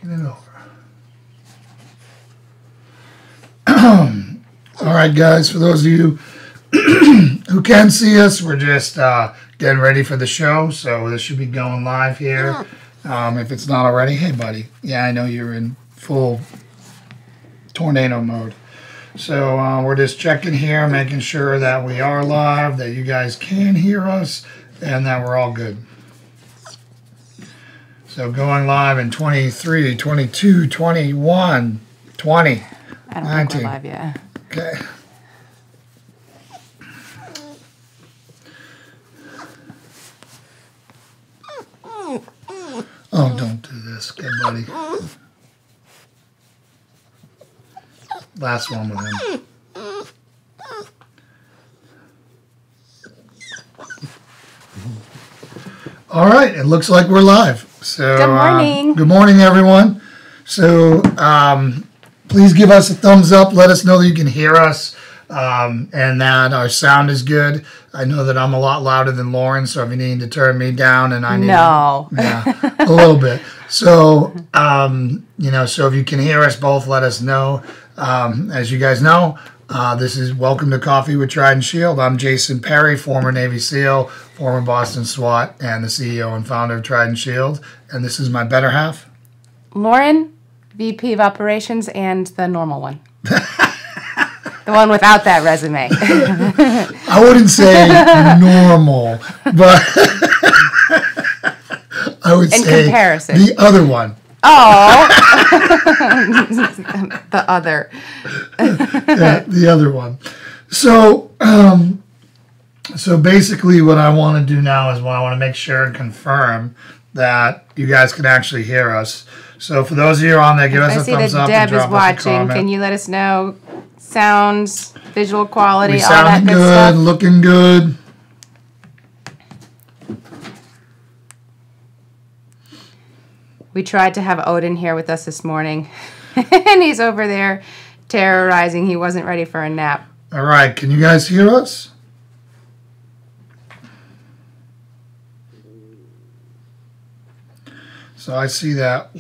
Get it over. All right, guys, for those of you who can see us, we're just getting ready for the show, so this should be going live here. If it's not already, hey, buddy. Yeah, I know you're in full tornado mode. So we're just checking here, making sure that we are live, that you guys can hear us, and that we're all good. So going live in 23, 22, 21, 20. I don't 19. think we're live yet. Okay. Oh, don't do this. Good buddy. Last one with him. All right, it looks like we're live. So Good morning. Good morning, everyone. So please give us a thumbs up. Let us know that you can hear us and that our sound is good. I know that I'm a lot louder than Lauren, so if you need to turn me down, and I need No. yeah, a little bit. So so if you can hear us both, let us know. As you guys know, this is Welcome to Coffee with Trident Shield. I'm Jason Perry, former Navy SEAL, former Boston SWAT, and the CEO and founder of Trident Shield. And this is my better half. Lauren, VP of Operations, and the normal one. The one without that resume. I wouldn't say normal, but I would say comparison. the other one. Oh. The other. Yeah, the other one. So, so basically what I want to do now is I want to make sure and confirm that you guys can actually hear us. So for those of you on there, give us a thumbs up and Deb is drop us a watching. comment. Can you let us know sounds, visual quality, We all that sounding good good, stuff? looking good. We tried to have Odin here with us this morning, and he's over there terrorizing. He wasn't ready for a nap. All right, can you guys hear us? So I see that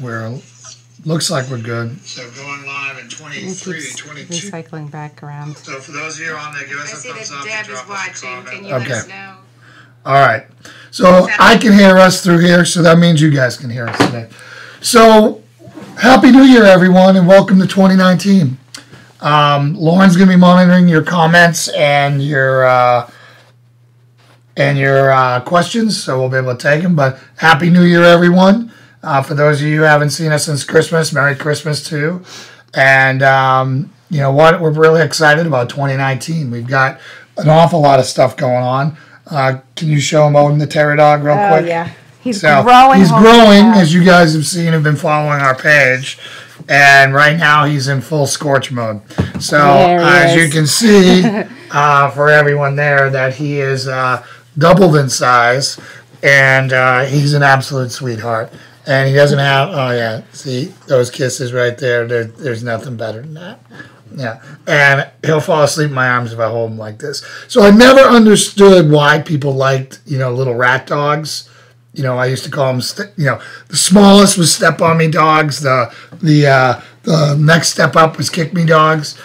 looks like we're good. So going live in 23, 22. Recycling back around. So for those of you on there, give us a thumbs up and drop us a comment. Can you let us know? All right. So I can hear us through here, so that means you guys can hear us today. So Happy New Year, everyone, and welcome to 2019. Lauren's going to be monitoring your comments and your questions, so we'll be able to take them. But Happy New Year, everyone. For those of you who haven't seen us since Christmas, Merry Christmas too. And you know what? We're really excited about 2019. We've got an awful lot of stuff going on. Can you show him Odin the Terror Dog real quick? Oh, yeah. He's growing. He's growing, as you guys have seen, have been following our page. And right now he's in full scorch mode. So as you can see, for everyone there, that he is doubled in size. And he's an absolute sweetheart. And he doesn't have, oh yeah, see those kisses right there. There's nothing better than that. Yeah, and he'll fall asleep in my arms if I hold him like this. So I never understood why people liked, little rat dogs. I used to call them, the smallest was step on me dogs. The next step up was kick me dogs.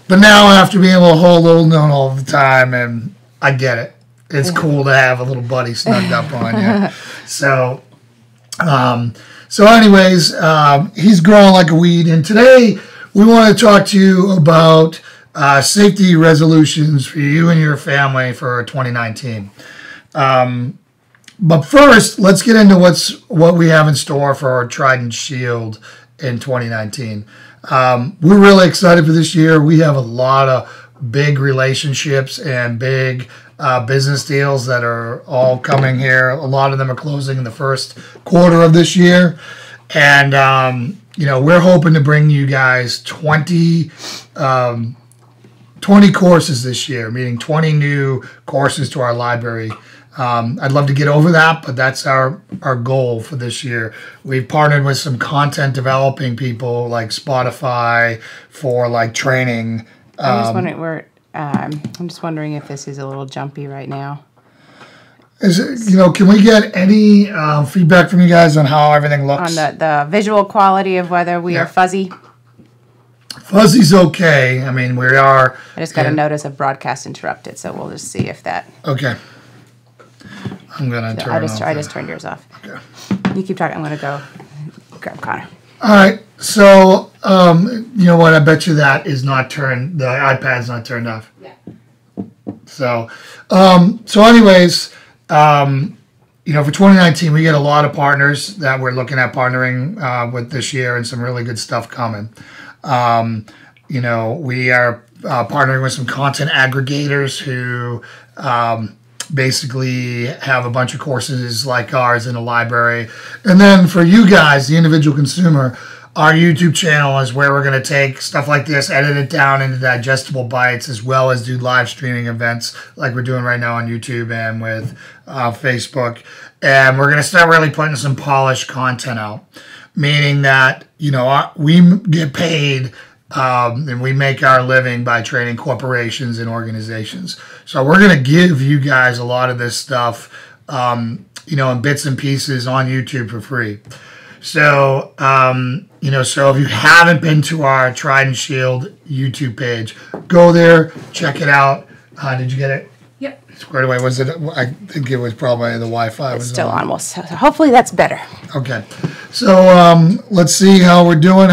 But now after being able to hold Odin all the time, and I get it. It's cool to have a little buddy snugged up on you. So anyways, he's growing like a weed, and today we want to talk to you about safety resolutions for you and your family for 2019. But first, let's get into what we have in store for our Trident Shield in 2019. We're really excited for this year. We have a lot of big relationships and big business deals that are all coming here. A lot of them are closing in the first quarter of this year. And, we're hoping to bring you guys 20 courses this year, meaning 20 new courses to our library. I'd love to get over that, but that's our goal for this year. We've partnered with some content developing people like Spotify for like training. I'm just wondering if this is a little jumpy right now. Is it, can we get any feedback from you guys on how everything looks? On the visual quality of whether we are fuzzy? Fuzzy's okay. I mean, we are. I just got a notice of broadcast interrupted, so we'll just see if that. Okay. I'm going to turn it off. I just turned yours off. Okay. You keep talking. I'm going to go grab Connor. All right. So, you know what? I bet you that is not turned. The iPad's not turned off. Yeah. So, anyways, for 2019, we get a lot of partners that we're looking at partnering with this year, and some really good stuff coming. We are partnering with some content aggregators who basically have a bunch of courses like ours in a library. And then for you guys, the individual consumer, our YouTube channel is where we're going to take stuff like this, edit it down into digestible bites, as well as do live streaming events like we're doing right now on YouTube and with Facebook. And we're going to start really putting some polished content out, meaning that, we get paid and we make our living by training corporations and organizations. So we're going to give you guys a lot of this stuff, in bits and pieces on YouTube for free. So, so if you haven't been to our Tried and Shield YouTube page, go there, check it out. Did you get it? Yep. Squared away. Was it? I think it was probably the Wi-Fi. It's still on. Well, so hopefully that's better. Okay. So let's see how we're doing.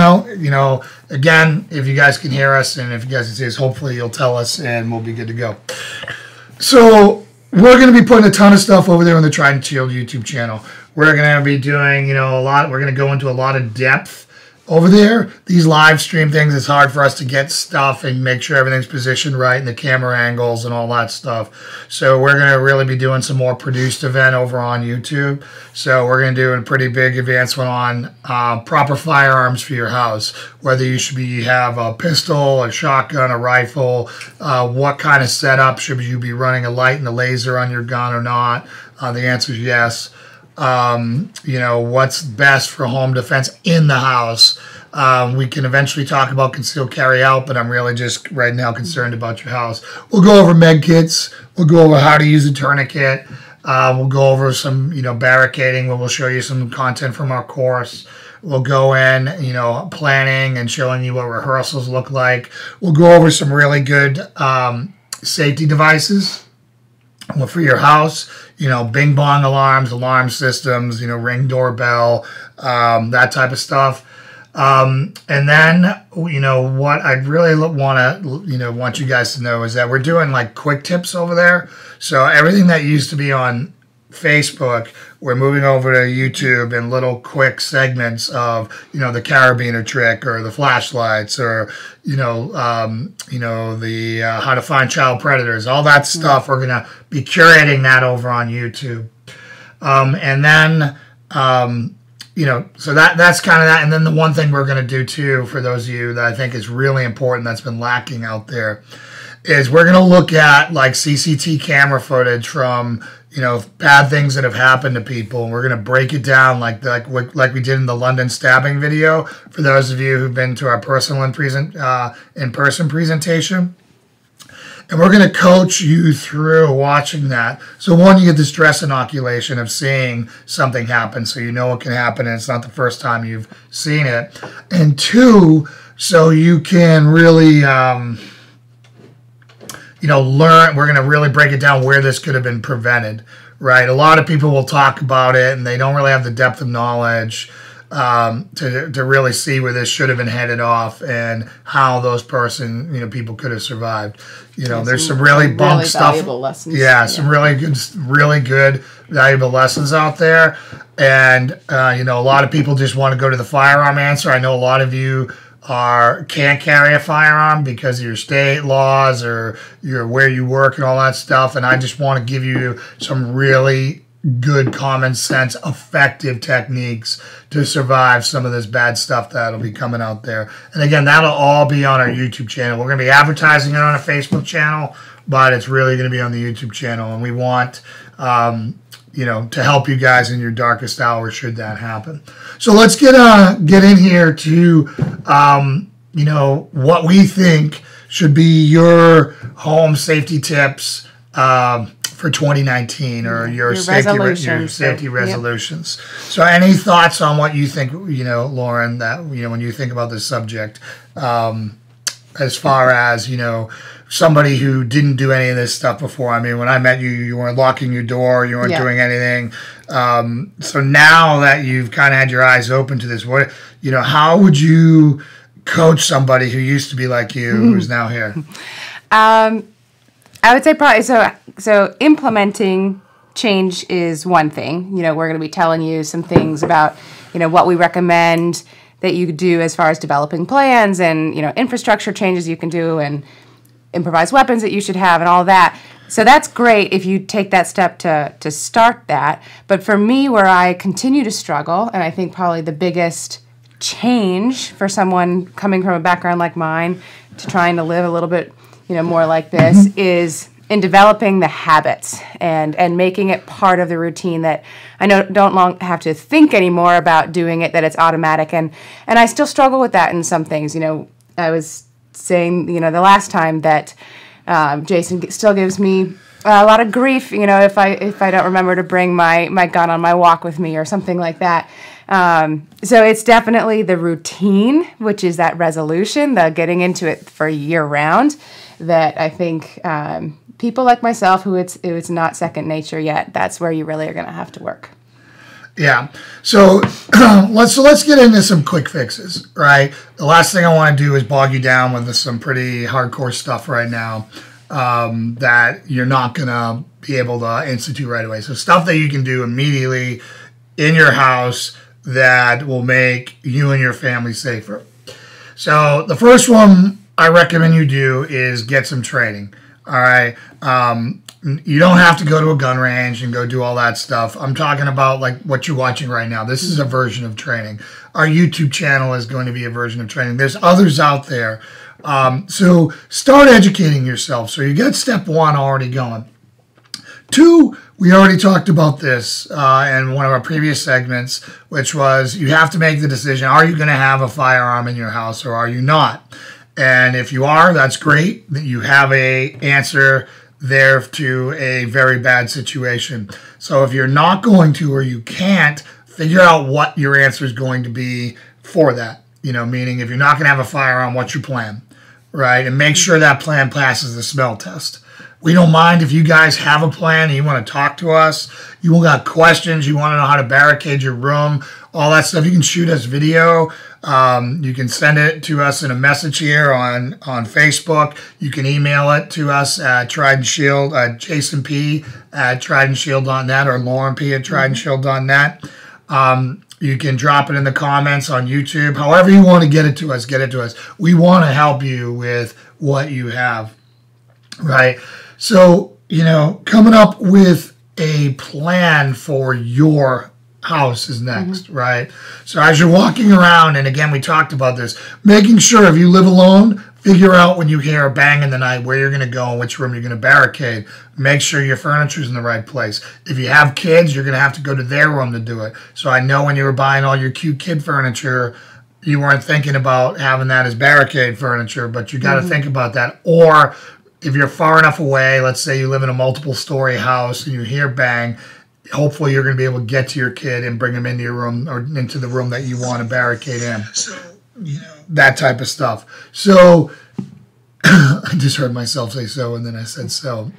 Again, if you guys can hear us and if you guys can see us, hopefully you'll tell us and we'll be good to go. So we're going to be putting a ton of stuff over there on the Tried and Shield YouTube channel. We're going to be doing, a lot. We're going to go into a lot of depth over there. These live stream things, it's hard for us to get stuff and make sure everything's positioned right and the camera angles and all that stuff. So we're going to really be doing some more produced event over on YouTube. So we're going to do a pretty big advanced one on proper firearms for your house, whether you have a pistol, a shotgun, a rifle, what kind of setup, should you be running a light and a laser on your gun or not? The answer is yes. What's best for home defense in the house. We can eventually talk about concealed carry out, but I'm really just right now concerned about your house. We'll go over med kits. We'll go over how to use a tourniquet. We'll go over some, barricading, where we'll show you some content from our course. We'll go in, planning and showing you what rehearsals look like. We'll go over some really good safety devices for your house. Bing bong alarms, alarm systems, Ring doorbell, that type of stuff. And then, what I'd really want you guys to know is that we're doing like quick tips over there. So everything that used to be on Facebook, we're moving over to YouTube in little quick segments of, the carabiner trick or the flashlights or, the how to find child predators, all that stuff. We're going to be curating that over on YouTube. And then, so that's kind of that. And then the one thing we're going to do too, for those of you that I think is really important, that's been lacking out there, is we're going to look at like CCTV camera footage from, bad things that have happened to people. And we're going to break it down like we did in the London stabbing video, for those of you who've been to our in-person presentation. And we're going to coach you through watching that. So one, you get the stress inoculation of seeing something happen, so you know it can happen and it's not the first time you've seen it. And two, so you can really, learn. We're going to really break it down where this could have been prevented, right? A lot of people will talk about it and they don't really have the depth of knowledge to really see where this should have been headed off and how those people could have survived. There's some really bump stuff. Lessons. Yeah, some really good, valuable lessons out there. And, a lot of people just want to go to the firearm answer. I know a lot of you can't carry a firearm because of your state laws or where you work and all that stuff. And I just want to give you some really good, common sense, effective techniques to survive some of this bad stuff that'll be coming out there. And again, that'll all be on our YouTube channel. We're going to be advertising it on a Facebook channel, but it's really going to be on the YouTube channel. And we want, to help you guys in your darkest hour should that happen. So let's get in here to, what we think should be your home safety tips for for 2019 or your safety resolutions. Yep. So any thoughts on what you think, Lauren, that, when you think about this subject, as far as, somebody who didn't do any of this stuff before? I mean, when I met you, you weren't locking your door, you weren't doing anything. So now that you've kind of had your eyes open to this, how would you coach somebody who used to be like you, who's now here? I would say probably so implementing change is one thing. We're going to be telling you some things about, what we recommend that you do as far as developing plans and, infrastructure changes you can do and improvised weapons that you should have and all that. So that's great if you take that step to start that. But for me, where I continue to struggle, and I think probably the biggest change for someone coming from a background like mine to trying to live a little bit more like this is in developing the habits and making it part of the routine that I don't have to think anymore about doing it, that it's automatic. And I still struggle with that in some things. I was saying, the last time that Jason still gives me a lot of grief, if I don't remember to bring my gun on my walk with me or something like that. So it's definitely the routine, which is that resolution, the getting into it for year round, that I think people like myself who it's not second nature yet, that's where you really are going to have to work. Yeah. So let's get into some quick fixes, right? The last thing I want to do is bog you down with some pretty hardcore stuff right now that you're not going to be able to institute right away. So stuff that you can do immediately in your house that will make you and your family safer. So the first one I recommend you do is get some training. All right. You don't have to go to a gun range and go do all that stuff. I'm talking about like what you're watching right now. This is a version of training. Our YouTube channel is going to be a version of training. There's others out there. So start educating yourself. So you get step one already going. Two, we already talked about this in one of our previous segments, which was you have to make the decision, are you going to have a firearm in your house or are you not? And if you are, that's great that you have a answer there to a very bad situation. So if you're not going to or you can't, figure out what your answer is going to be for that. Meaning if you're not going to have a firearm, what's your plan, right? And make sure that plan passes the smell test. We don't mind if you guys have a plan and you want to talk to us, you got questions, you want to know how to barricade your room, all that stuff. You can shoot us video. You can send it to us in a message here on Facebook. You can email it to us at Trident and Shield, Jason P. at tridedandshield.net or Lauren P. at tridedandshield.net. You can drop it in the comments on YouTube. However you want to get it to us, get it to us. We want to help you with what you have, right? So, coming up with a plan for your house is next, right? So as you're walking around, and again, we talked about this, making sure if you live alone, figure out when you hear a bang in the night where you're going to go and which room you're going to barricade. Make sure your furniture's in the right place. If you have kids, you're going to have to go to their room to do it. So I know when you were buying all your cute kid furniture, you weren't thinking about having that as barricade furniture, but you got to think about that. Or if you're far enough away, let's say you live in a multiple story house and you hear bang, hopefully you're going to be able to get to your kid and bring him into your room or into the room that you want to barricade in. So, that type of stuff. So, I just heard myself say so, and then I said so.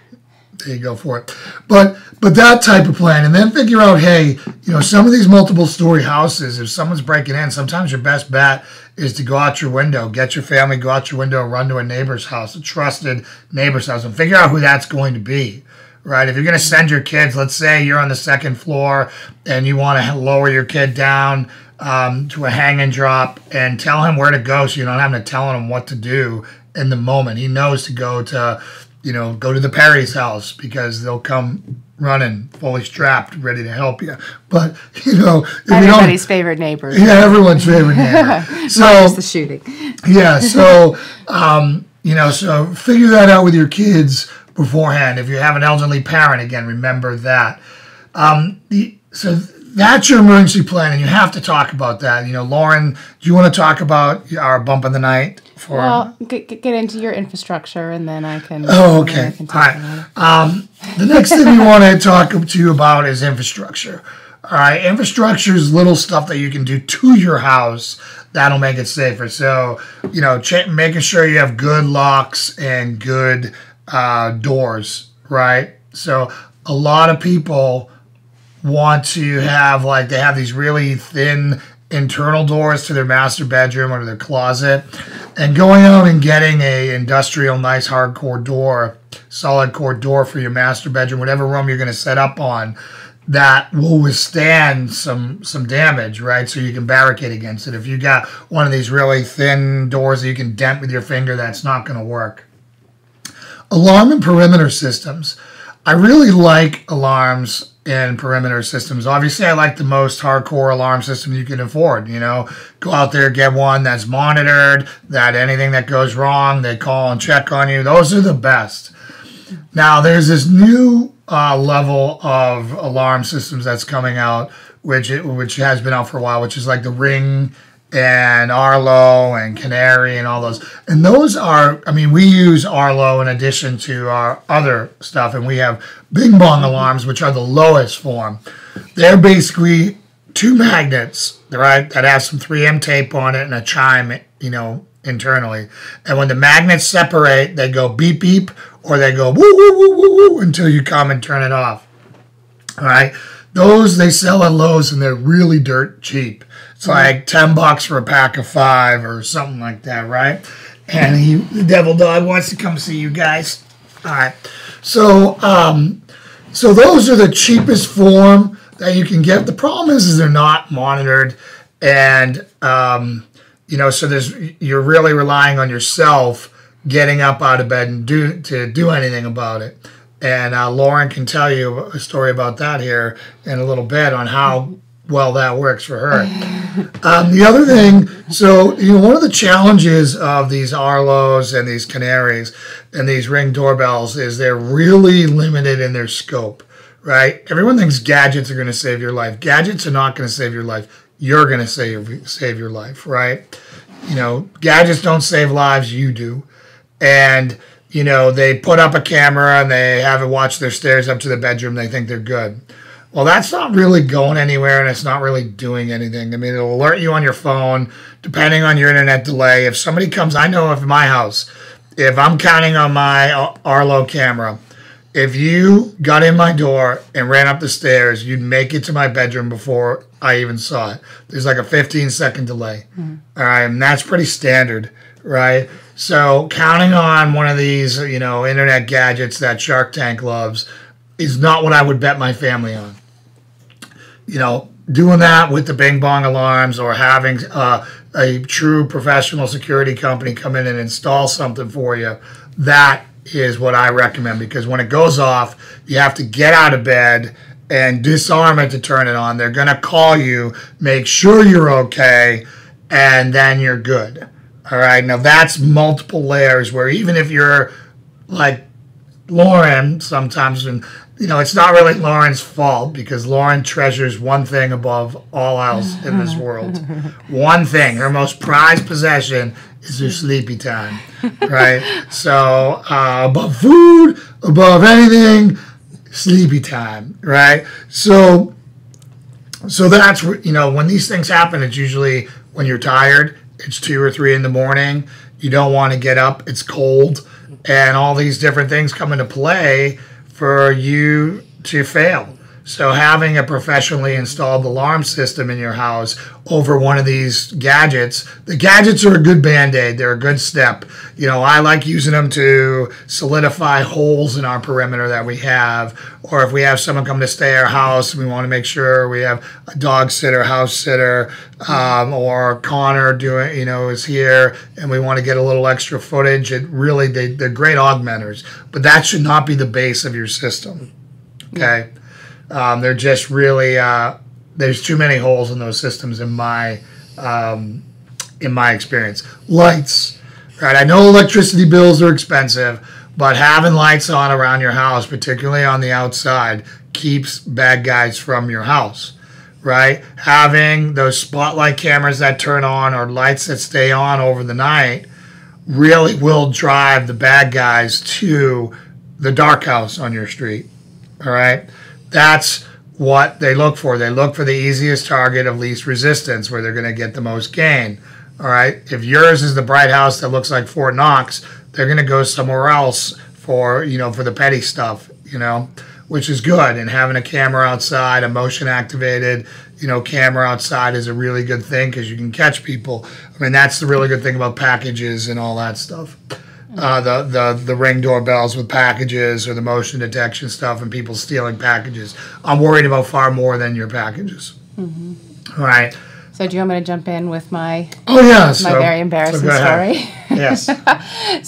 There you go for it. But that type of plan, and then figure out, hey, some of these multiple story houses, if someone's breaking in, sometimes your best bet is to go out your window, get your family, go out your window, run to a neighbor's house, a trusted neighbor's house, and figure out who that's going to be. Right? If you're going to send your kids, let's say you're on the second floor and you want to lower your kid down to a hang and drop and tell him where to go so you don't have to tell him what to do in the moment. He knows to go to the Perry's house because they'll come running, fully strapped, ready to help you. But, everybody's favorite neighbor. Yeah, everyone's favorite neighbor. So, not just the shooting. Yeah, so, so figure that out with your kids beforehand. If you have an elderly parent, again, remember that. So that's your emergency plan, and you have to talk about that. Lauren, do you want to talk about our bump of the night? Well, get into your infrastructure, and then I can. Oh, okay. All right. The next thing we want to talk to you about is infrastructure. All right, infrastructure is little stuff that you can do to your house that'll make it safer. So, making sure you have good locks and good doors, right? So, a lot of people want to have, they have these really thin internal doors to their master bedroom or to their closet, and going out and getting a industrial, nice hardcore door, solid core door for your master bedroom, whatever room you're going to set up on, that will withstand some damage, right? So you can barricade against it. If you got one of these really thin doors that you can dent with your finger, that's not going to work. Alarm and perimeter systems. I really like alarms and perimeter systems. Obviously, I like the most hardcore alarm system you can afford. Go out there, get one that's monitored, that anything that goes wrong, they call and check on you. Those are the best. Now, there's this new level of alarm systems that's coming out, which has been out for a while, which is like the Ring and Arlo and Canary and all those. And those are, we use Arlo in addition to our other stuff, and we have Bing Bong alarms, which are the lowest form. They're basically two magnets, right, that have some 3M tape on it and a chime, internally. And when the magnets separate, they go beep, beep, or they go woo, woo, woo, woo, woo, until you come and turn it off. All right? Those they sell at Lowe's, and they're really dirt cheap. It's like $10 for a pack of 5 or something like that, right? And the devil dog wants to come see you guys. All right. So those are the cheapest form that you can get. The problem is they're not monitored, and so you're really relying on yourself getting up out of bed and to do anything about it. And Lauren can tell you a story about that here in a little bit on how well that works for her. The other thing, one of the challenges of these Arlos and these Canaries and these Ring doorbells is they're really limited in their scope, right? Everyone thinks gadgets are going to save your life. Gadgets are not going to save your life. You're going to save your life, right? Gadgets don't save lives, you do. And, they put up a camera and they have it watch their stairs up to the bedroom. They think they're good. Well, that's not really going anywhere, and it's not really doing anything. It'll alert you on your phone, depending on your internet delay. If somebody comes, I know of my house, if I'm counting on my Arlo camera, if you got in my door and ran up the stairs, you'd make it to my bedroom before I even saw it. There's like a 15-second delay. All right, and that's pretty standard, right? So counting on one of these, internet gadgets that Shark Tank loves is not what I would bet my family on. Doing that with the Bing Bong alarms or having a true professional security company come in and install something for you, that is what I recommend, because when it goes off, you have to get out of bed and disarm it to turn it on. They're going to call you, make sure you're okay, and then you're good. All right, now that's multiple layers where even if you're like Lauren sometimes, and it's not really Lauren's fault, because Lauren treasures one thing above all else in this world. One thing, her most prized possession is her sleepy time, right? So above food, above anything, sleepy time, right? So that's, when these things happen, it's usually when you're tired. It's 2 or 3 in the morning. You don't want to get up. It's cold. And all these different things come into play for you to fail. So having a professionally installed alarm system in your house over one of these gadgets, the gadgets are a good Band-Aid. They're a good step. I like using them to solidify holes in our perimeter that we have. Or if we have someone come to stay at our house, we want to make sure we have a dog sitter, house sitter, or Connor is here, and we want to get a little extra footage. They're great augmenters, but that should not be the base of your system. Okay. They're just really there's too many holes in those systems in my experience. Lights, right? I know electricity bills are expensive, but having lights on around your house, particularly on the outside, keeps bad guys from your house, right? Having those spotlight cameras that turn on or lights that stay on over the night really will drive the bad guys to the dark house on your street. All right? That's what they look for. They look for the easiest target of least resistance where they're going to get the most gain. All right? If yours is the bright house that looks like Fort Knox, they're going to go somewhere else for, for the petty stuff, which is good. And having a camera outside, a motion activated, camera outside is a really good thing because you can catch people. I mean, that's the really good thing about packages and all that stuff. The Ring doorbells with packages or the motion detection stuff and people stealing packages. I'm worried about far more than your packages. Mm-hmm. All right. So do you want me to jump in with my very embarrassing story? Yes.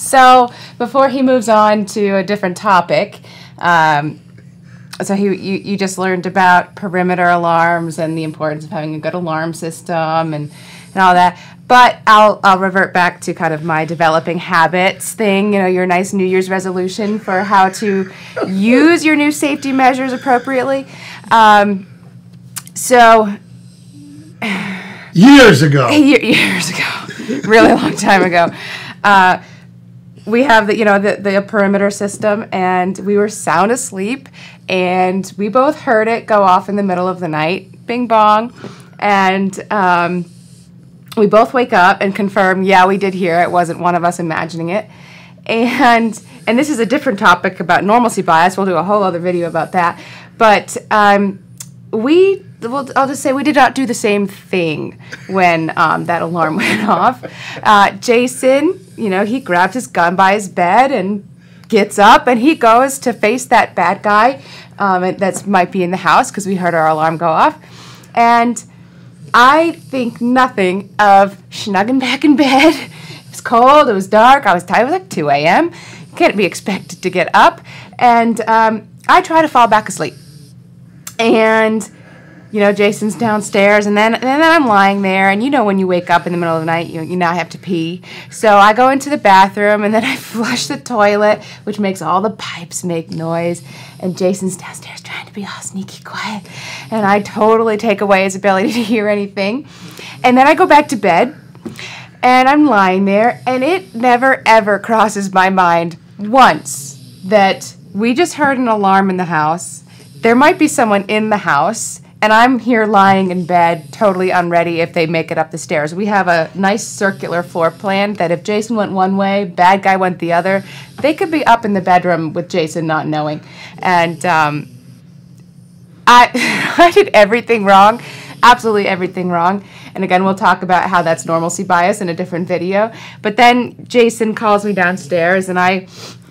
So before he moves on to a different topic, so you just learned about perimeter alarms and the importance of having a good alarm system and all that. But I'll revert back to kind of my developing habits thing, your nice New Year's resolution for how to use your new safety measures appropriately. Years ago, really long time ago, we have the perimeter system, and we were sound asleep, and we both heard it go off in the middle of the night, bing bong, and we both wake up and confirm, yeah, we did hear it. It wasn't one of us imagining it, and this is a different topic about normalcy bias. We'll do a whole other video about that, but I'll just say we did not do the same thing when that alarm went off. Jason, he grabs his gun by his bed and gets up, and he goes to face that bad guy that might be in the house because we heard our alarm go off. And I think nothing of snugging back in bed. It was cold. It was dark. I was tired. It was like 2 a.m. Can't be expected to get up. And I try to fall back asleep. And Jason's downstairs, and then I'm lying there, and when you wake up in the middle of the night, you now have to pee. So I go into the bathroom, and then I flush the toilet, which makes all the pipes make noise, and Jason's downstairs trying to be all sneaky quiet, and I totally take away his ability to hear anything. And then I go back to bed, and I'm lying there, and it never, ever crosses my mind once that we just heard an alarm in the house. There might be someone in the house, and I'm here lying in bed, totally unready if they make it up the stairs. We have a nice circular floor plan that if Jason went one way, bad guy went the other, they could be up in the bedroom with Jason not knowing. And I did everything wrong, absolutely everything wrong. And again, we'll talk about how that's normalcy bias in a different video. But then Jason calls me downstairs, and I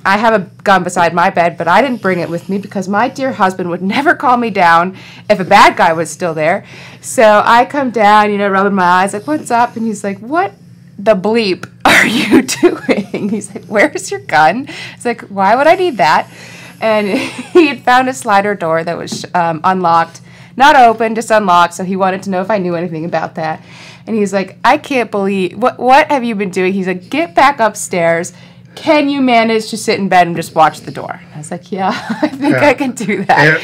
have a gun beside my bed, but I didn't bring it with me because my dear husband would never call me down if a bad guy was still there. So I come down, rubbing my eyes, like, what's up? And he's like, what the bleep are you doing? He's like, where's your gun? It's like, why would I need that? And he had found a slider door that was unlocked, not open, just unlocked, so he wanted to know if I knew anything about that. And he's like, I can't believe, what have you been doing? He's like, get back upstairs. Can you manage to sit in bed and just watch the door? I was like, yeah, I think I can do that.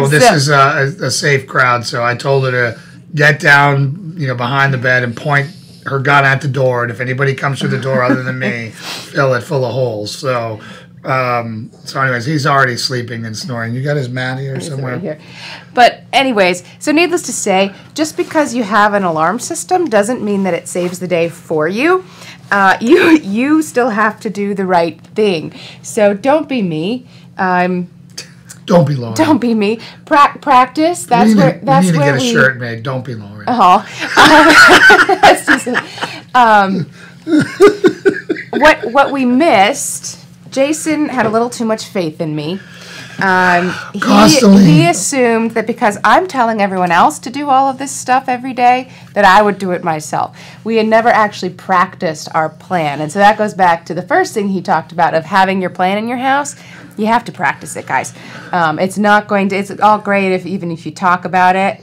This is a safe crowd, so I told her to get down, behind the bed and point her gun at the door, and if anybody comes through the door other than me, fill it full of holes. So anyways, he's already sleeping and snoring. You got his mat here somewhere? Right here. But anyways, so needless to say, just because you have an alarm system doesn't mean that it saves the day for you. You still have to do the right thing. So don't be me. Don't be Lauren. Don't be me. Practice. That's where. That's we need to where get a shirt made. Don't be Lauren. That's just what we missed. Jason had a little too much faith in me. He assumed that because I'm telling everyone else to do all of this stuff every day, that I would do it myself. We had never actually practiced our plan. And so that goes back to the first thing he talked about of having your plan in your house. You have to practice it, guys. It's all great even if you talk about it.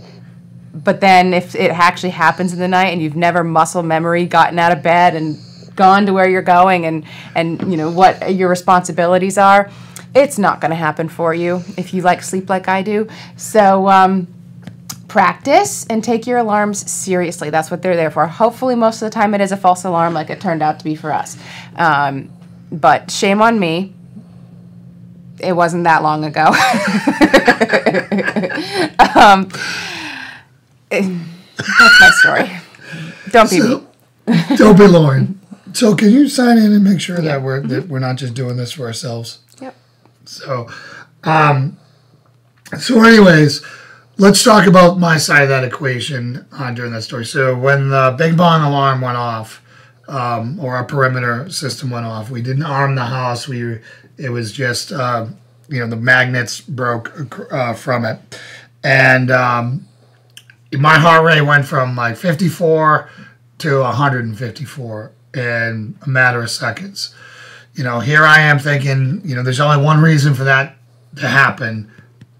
But then if it actually happens in the night and you've never muscle memory gotten out of bed and gone to where you're going and what your responsibilities are, it's not going to happen for you if you sleep like I do. So practice and take your alarms seriously. That's what they're there for. Hopefully, most of the time it is a false alarm like it turned out to be for us. But shame on me. It wasn't that long ago. That's my story. Don't be me. Don't be Lauren. So can you sign in and make sure that we're not just doing this for ourselves? Yep. So, anyways, let's talk about my side of that equation during that story. So when the Bing Bong alarm went off, or our perimeter system went off, we didn't arm the house. It was just the magnets broke from it, and my heart rate went from like 54 to 154 in a matter of seconds. Here I am thinking, there's only one reason for that to happen.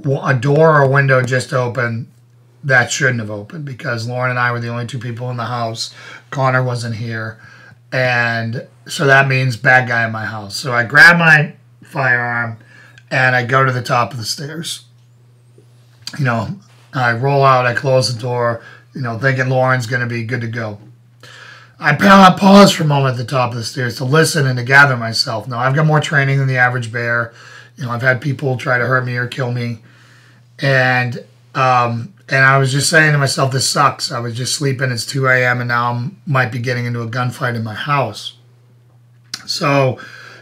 A door or a window just opened that shouldn't have opened, because Lauren and I were the only two people in the house. Connor wasn't here. And so that means bad guy in my house. So I grab my firearm and I go to the top of the stairs. I roll out, I close the door, thinking Lauren's going to be good to go. I pause for a moment at the top of the stairs to listen and to gather myself. Now, I've got more training than the average bear. I've had people try to hurt me or kill me. And I was just saying to myself, this sucks. I was just sleeping. It's 2 a.m. and now I might be getting into a gunfight in my house. So,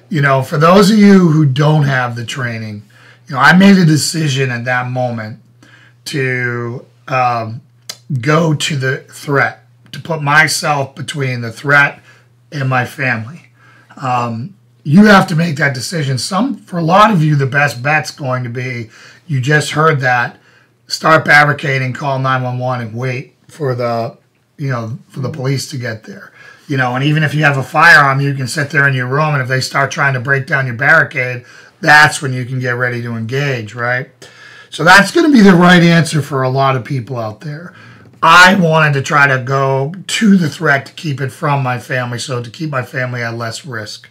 for those of you who don't have the training, I made a decision at that moment to go to the threat, to put myself between the threat and my family. You have to make that decision. For a lot of you, the best bet's going to be, you just heard that, start barricading, call 911, and wait for the police to get there. And even if you have a firearm, you can sit there in your room, and if they start trying to break down your barricade, that's when you can get ready to engage, right? So that's going to be the right answer for a lot of people out there. I wanted to try to go to the threat to keep it from my family, so to keep my family at less risk.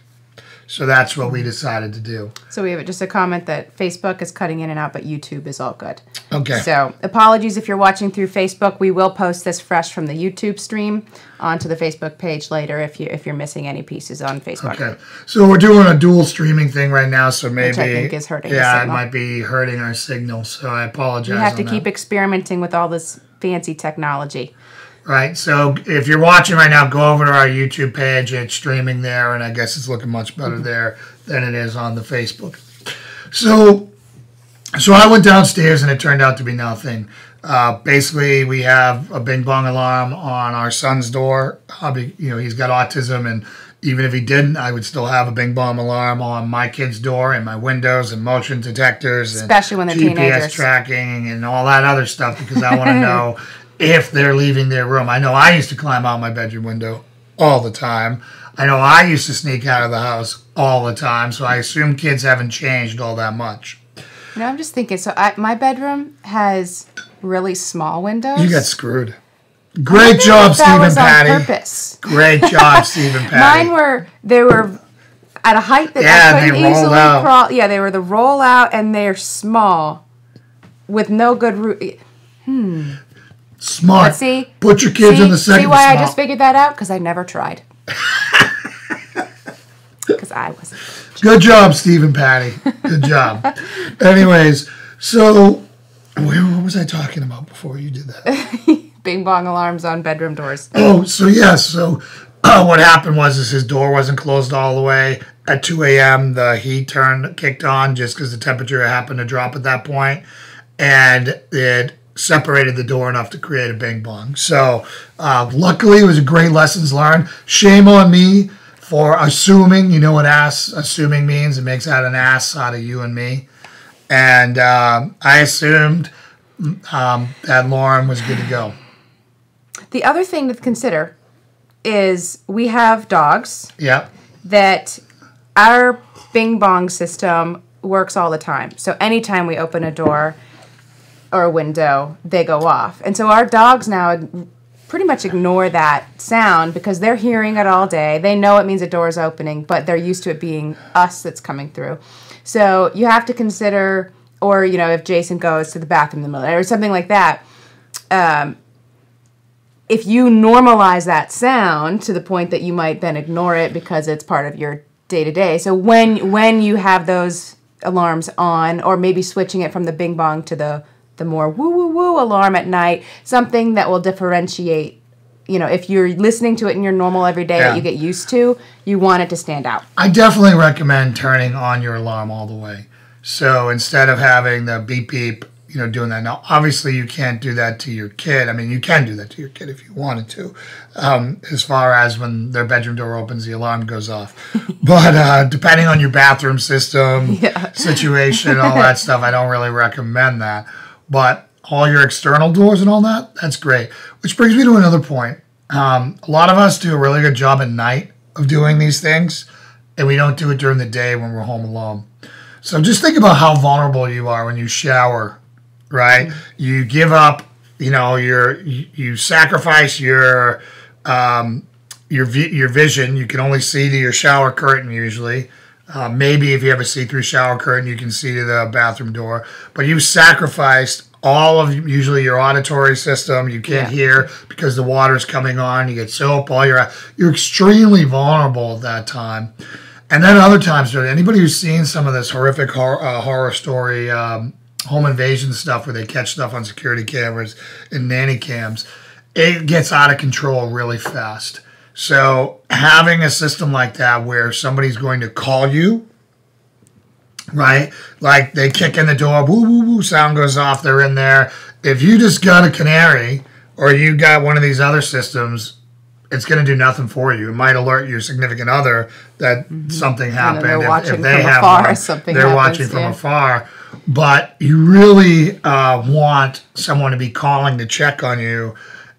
So that's what we decided to do. So we have just a comment that Facebook is cutting in and out, but YouTube is all good. Okay. So apologies if you're watching through Facebook. We will post this fresh from the YouTube stream onto the Facebook page later if you're missing any pieces on Facebook. Okay. So we're doing a dual streaming thing right now, so maybe which I think is hurting the it signal. might be hurting our signal. So I apologize. We have to keep experimenting with all this fancy technology. Right, so if you're watching right now, go over to our YouTube page. It's streaming there, and I guess it's looking much better there than it is on the Facebook. So I went downstairs, and it turned out to be nothing. Basically, we have a Bing Bong alarm on our son's door. He's got autism, and even if he didn't, I would still have a Bing Bong alarm on my kid's door and my windows and motion detectors, especially when they're GPS teenagers, tracking, and all that other stuff, because I want to know if they're leaving their room. I know I used to climb out my bedroom window all the time. I know I used to sneak out of the house all the time, so I assume kids haven't changed all that much. I'm just thinking, so my bedroom has really small windows. You got screwed. Great job, Stephen Patty. On purpose. Great job, Stephen Patty. They were at a height that I couldn't easily crawl. Yeah, they were the roll out, and they're small with no good root. Smart. But see, put your kids in the second. See why I just figured that out? Because I never tried. Because I wasn't. Good job, Stephen Patty. Good job. Anyways, so what was I talking about before you did that? Bing Bong alarms on bedroom doors. Oh, so yes. So what happened was his door wasn't closed all the way. At 2 a.m., the heat kicked on just because the temperature happened to drop at that point, and it separated the door enough to create a Bing Bong. So luckily, it was a great lessons learned. Shame on me for assuming. You know what assuming means? It makes out an ass out of you and me. And I assumed that Lauren was good to go. The other thing to consider is we have dogs. Yep. That our Bing Bong system works all the time. So anytime we open a door or a window, they go off. And so our dogs now pretty much ignore that sound because they're hearing it all day. They know it means a door is opening, but they're used to it being us that's coming through. So you have to consider, or if Jason goes to the bathroom in the middle or something like that, if you normalize that sound to the point that you might then ignore it because it's part of your day-to-day. So when you have those alarms on, or maybe switching it from the bing bong to the more woo-woo-woo alarm at night, something that will differentiate, if you're listening to it in your normal everyday that you get used to, you want it to stand out. I definitely recommend turning on your alarm all the way. So instead of having the beep beep, doing that. Now, obviously, you can't do that to your kid. I mean, you can do that to your kid if you wanted to, as far as when their bedroom door opens, the alarm goes off. But depending on your bathroom system, situation, all that stuff, I don't really recommend that. But all your external doors and all that, that's great. Which brings me to another point. A lot of us do a really good job at night of doing these things, and we don't do it during the day when we're home alone. So just think about how vulnerable you are when you shower, right? You give up, you sacrifice your vision. You can only see to your shower curtain usually. Maybe if you have a see-through shower curtain, you can see to the bathroom door. But you sacrificed all of usually your auditory system. You can't hear because the water's coming on. You get soap. You're extremely vulnerable at that time. And then other times, anybody who's seen some of this horrific horror story, home invasion stuff where they catch stuff on security cameras and nanny cams, it gets out of control really fast. So having a system like that where somebody's going to call you, right? Like they kick in the door, woo, woo, woo, sound goes off, they're in there. If you just got a canary or you got one of these other systems, it's going to do nothing for you. It might alert your significant other that something happened. They're watching if they from have afar, one, something they're happens, watching from afar. But you really want someone to be calling to check on you.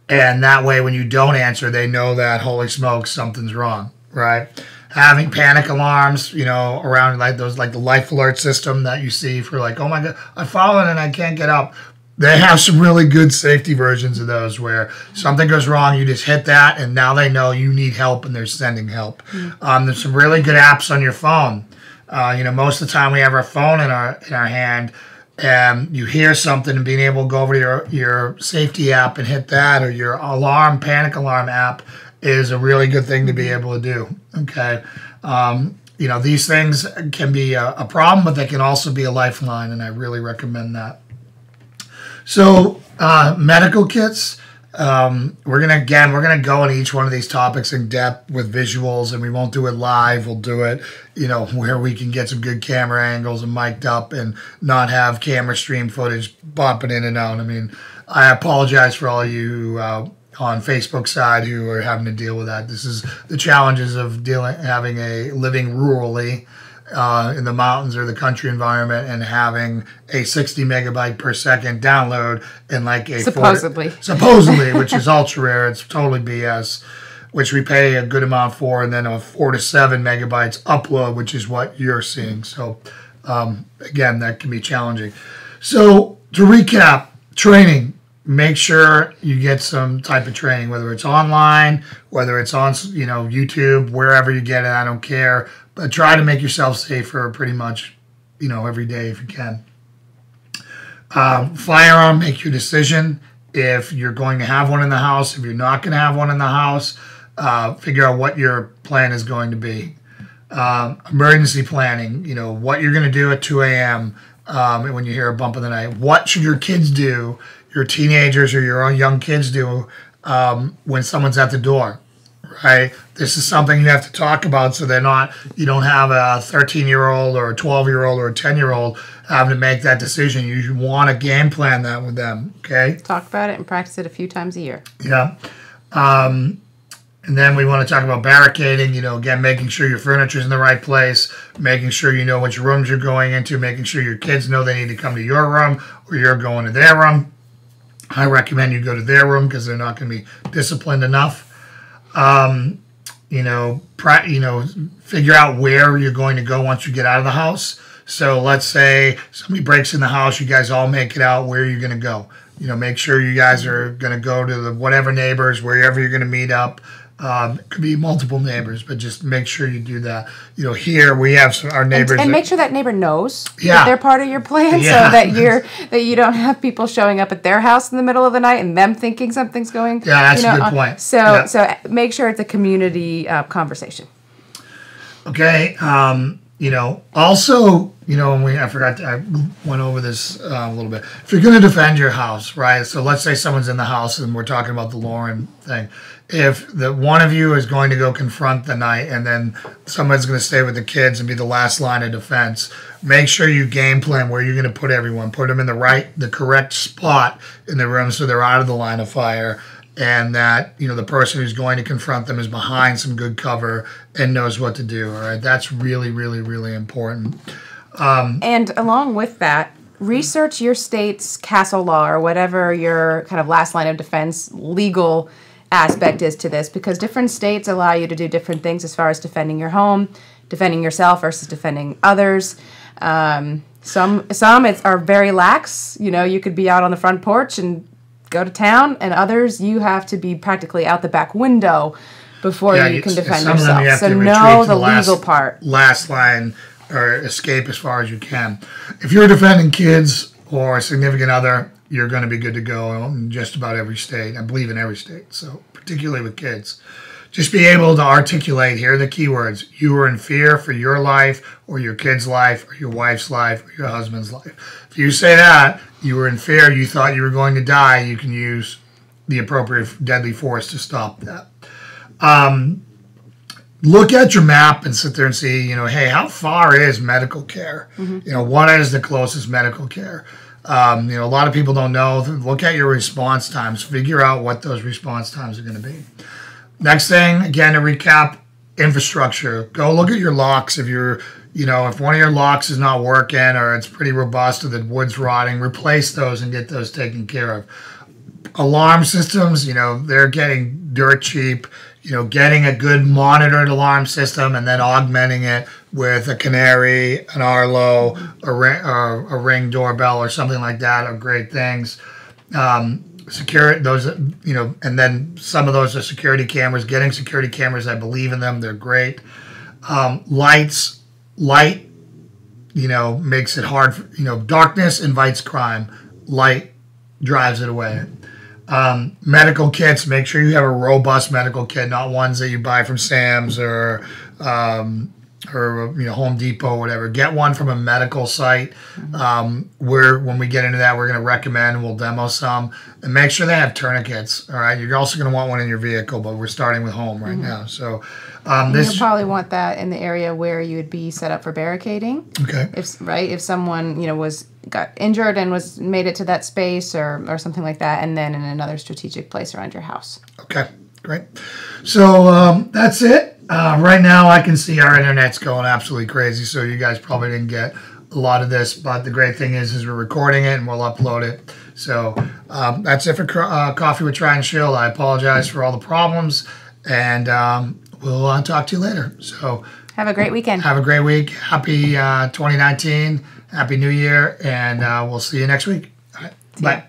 And that way, when you don't answer, they know that, holy smokes, something's wrong, right? Having panic alarms, around like the life alert system that you see for like, oh my God, I've fallen and I can't get up. They have some really good safety versions of those where something goes wrong, you just hit that, and now they know you need help and they're sending help. There's some really good apps on your phone. Most of the time we have our phone in our hand, and you hear something and being able to go over to your safety app and hit that, or your panic alarm app is a really good thing to be able to do. Okay. These things can be a problem, but they can also be a lifeline, and I really recommend that. So medical kits, we're gonna go into each one of these topics in depth with visuals, and we won't do it live. We'll do it, where we can get some good camera angles and mic'd up and not have camera stream footage bopping in and out. I mean, I apologize for all of you on Facebook side who are having to deal with that. This is the challenges of living rurally. In the mountains or the country environment, and having a 60 megabyte per second download in like a supposedly, which is ultra rare. It's totally BS, which we pay a good amount for, and then a 4 to 7 megabytes upload, which is what you're seeing. So again, that can be challenging. So to recap, training. Make sure you get some type of training, whether it's online, whether it's on YouTube, wherever you get it. I don't care. But try to make yourself safer pretty much, every day if you can. Firearm, make your decision. If you're going to have one in the house, if you're not going to have one in the house, figure out what your plan is going to be. Emergency planning, what you're going to do at 2 a.m. When you hear a bump in the night. What should your kids do, your teenagers or your own young kids do when someone's at the door? Right? This is something you have to talk about, so you don't have a 13-year-old or a 12-year-old or a 10-year-old having to make that decision. You want to game plan that with them, okay? Talk about it and practice it a few times a year. Yeah. And then we want to talk about barricading, again, making sure your furniture's in the right place, making sure you know which rooms you're going into, making sure your kids know they need to come to your room or you're going to their room. I recommend you go to their room because they're not going to be disciplined enough. Figure out where you're going to go once you get out of the house. So let's say somebody breaks in the house, you guys all make it out where you're going to go. Make sure you guys are going to go to whatever neighbors, wherever you're going to meet up. It could be multiple neighbors, but just make sure you do that. Here we have our neighbors, and make sure that neighbor knows that they're part of your plan, so that you don't have people showing up at their house in the middle of the night and them thinking something's going. Yeah, that's a good point. So make sure it's a community conversation. Okay. Also, I went over this a little bit. If you're going to defend your house, right? So let's say someone's in the house and we're talking about the Lauren thing. If one of you is going to go confront the night and then someone's going to stay with the kids and be the last line of defense, make sure you game plan where you're going to put everyone. Put them in the correct spot in the room so they're out of the line of fire. And that, the person who's going to confront them is behind some good cover and knows what to do. All right. That's really, really, really important. And along with that, research your state's castle law or whatever your kind of last line of defense legal aspect is to this, because different states allow you to do different things as far as defending your home, defending yourself versus defending others. Some are very lax. You could be out on the front porch and go to town, and others you have to be practically out the back window before you can defend yourself. So know the legal part. Last line or escape as far as you can. If you're defending kids or a significant other, you're going to be good to go in just about every state. I believe in every state, so particularly with kids. Just be able to articulate, here are the key words. You are in fear for your life or your kid's life or your wife's life or your husband's life. If you say that, you were in fear, you thought you were going to die, you can use the appropriate deadly force to stop that. Look at your map and sit there and see, hey, how far is medical care? Mm-hmm. What is the closest medical care? A lot of people don't know. Look at your response times. Figure out what those response times are going to be. Next thing, again, to recap, infrastructure. Go look at your locks. If if one of your locks is not working or it's pretty robust or the wood's rotting, replace those and get those taken care of. Alarm systems, they're getting dirt cheap. Getting a good monitored alarm system and then augmenting it with a Canary, an Arlo, a Ring doorbell or something like that are great things. Secure those, and then some of those are security cameras. Getting security cameras, I believe in them. They're great. Light, makes it hard. Darkness invites crime. Light drives it away. Medical kits, make sure you have a robust medical kit, not ones that you buy from Sam's or Home Depot or whatever. Get one from a medical site. When we get into that, we're going to recommend, we'll demo some, and make sure they have tourniquets. All right, you're also going to want one in your vehicle, but we're starting with home right now. So you'll probably want that in the area where you would be set up for barricading. Okay. If someone got injured and made it to that space or something like that, and then in another strategic place around your house. Okay, great. So that's it. Right now, I can see our internet's going absolutely crazy, so you guys probably didn't get a lot of this, but the great thing is we're recording it and we'll upload it. So that's it for Coffee with Try and Shield. I apologize for all the problems, and we'll talk to you later. So have a great weekend. Have a great week. Happy 2019. Happy New Year, and we'll see you next week. All right. Bye.